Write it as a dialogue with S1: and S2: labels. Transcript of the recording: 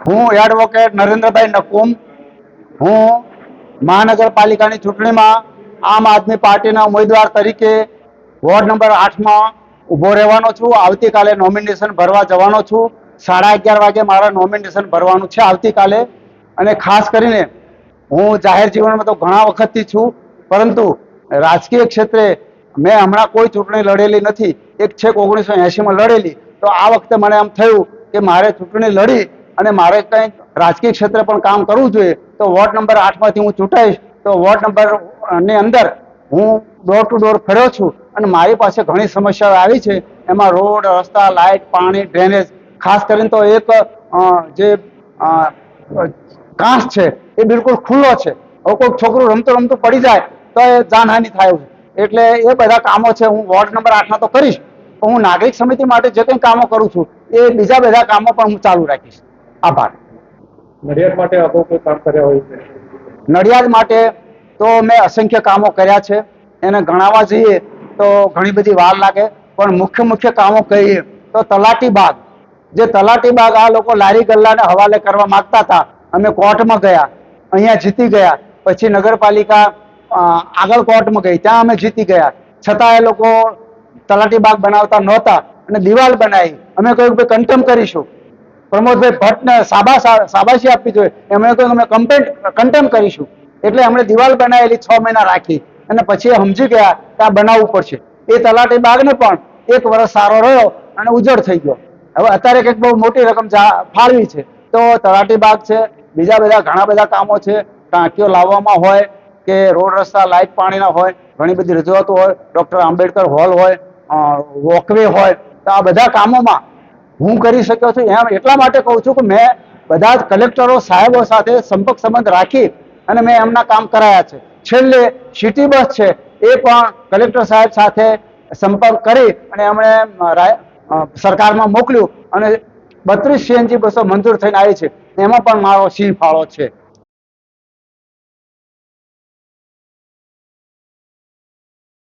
S1: હું એડવોકેટ નરેન્દ્રભાઈ નકુમ, હું મહાનગરપાલિકાની ચૂંટણીમાં આમ આદમી પાર્ટીના ઉમેદવાર તરીકે વોર્ડ નંબર 8માં ઊભો રહેવાનો છું. આવતીકાલે નોમિનેશન ભરવા જવાનો છું. 11:30 વાગે મારા નોમિનેશન ભરવાનું છે આવતીકાલે. અને ખાસ કરીને હું જાહેર જીવનમાં તો ઘણા વખતથી છું, પરંતુ રાજકીય ક્ષેત્રે મેં હમણાં કોઈ ચૂંટણી લડેલી નથી. એક છેક 1980માં લડેલી. તો આ વખતે મને એમ થયું કે મારે ચૂંટણી લડી અને મારે કંઈક રાજકીય ક્ષેત્રે પણ કામ કરવું જોઈએ. તો વોર્ડ નંબર 8માંથી હું ચૂંટાઈશ. તો વોર્ડ નંબર ની અંદર હું ડોર ટુ ડોર ફર્યો છું અને મારી પાસે ઘણી સમસ્યાઓ આવી છે. એમાં રોડ, રસ્તા, લાઇટ, પાણી, ડ્રેનેજ, ખાસ કરીને તો એક જે કાંસ છે એ બિલકુલ ખુલ્લો છે. હવે કોઈ છોકરું રમતું રમતું પડી જાય તો એ જાનહાનિ થાય છે. એટલે એ બધા કામો છે હું વોર્ડ નંબર 8માં તો કરીશ, પણ હું નાગરિક સમિતિ માટે જે કંઈ કામો કરું છું એ બીજા બધા કામો પણ હું ચાલુ રાખીશ. આભાર.
S2: નડિયાદ માટે અગાઉ કોઈ કામ કર્યા હોય છે?
S1: નડિયાદ માટે તો મેં અસંખ્ય કામો કર્યા છે. એને ગણાવવા જઈએ તો ઘણી બધી વાર લાગે, પણ મુખ્ય કામો કહીએ તો તલાટી બાગ, જે તલાટી બાગ આ લોકો લારી ગલ્લાને હવાલે કરવા માંગતા હતા, અમે કોર્ટમાં ગયા, અહીંયા જીતી ગયા. પછી નગરપાલિકા આગળ કોર્ટમાં ગઈ, ત્યાં અમે જીતી ગયા. છતાં એ લોકો તલાટી બાગ બનાવતા નહોતા અને દિવાલ બનાવી. અમે કહ્યું કે કન્ટેમ કરીશું. પ્રમોદભાઈ ભટ્ટને શાબાશી આપવી જોઈએ. એમણે કહ્યું અમે કન્ટેમ કરીશું. એટલે એમણે દિવાલ બનાવેલી 6 મહિના રાખી અને પછી સમજી ગયા કે આ બનાવવું પડશે. એ તલાટી બાગને પણ 1 વર્ષ સારો રહ્યો અને ઉજળ થઈ ગયો. હવે અત્યારે કંઈક બહુ મોટી રકમ ફાળવી છે. તો તલાટી બાગ છે, બીજા બધા ઘણા બધા કામો છે. ટાંકીઓ લાવવામાં હોય કે રોડ, રસ્તા, લાઇટ, પાણીના હોય, ઘણી બધી રજૂઆતો હોય. ડૉક્ટર આંબેડકર હોલ હોય, વોકવે હોય, તો આ બધા કામોમાં હું કરી શક્યો છું. એમ એટલા માટે કહું છું કે મેં બધા જ કલેક્ટરો સાહેબો સાથે સંપર્ક સંબંધ રાખી અને મેં એમના કામ કરાયા છે. છેલ્લે સિટી બસ છે એ પણ કલેક્ટર સાહેબ સાથે સંપર્ક કરી અને એમણે સરકારમાં મોકલ્યું અને 32 CNG બસો મંજૂર થઈને આવી છે. એમાં પણ મારો સિંહ ફાળો છે.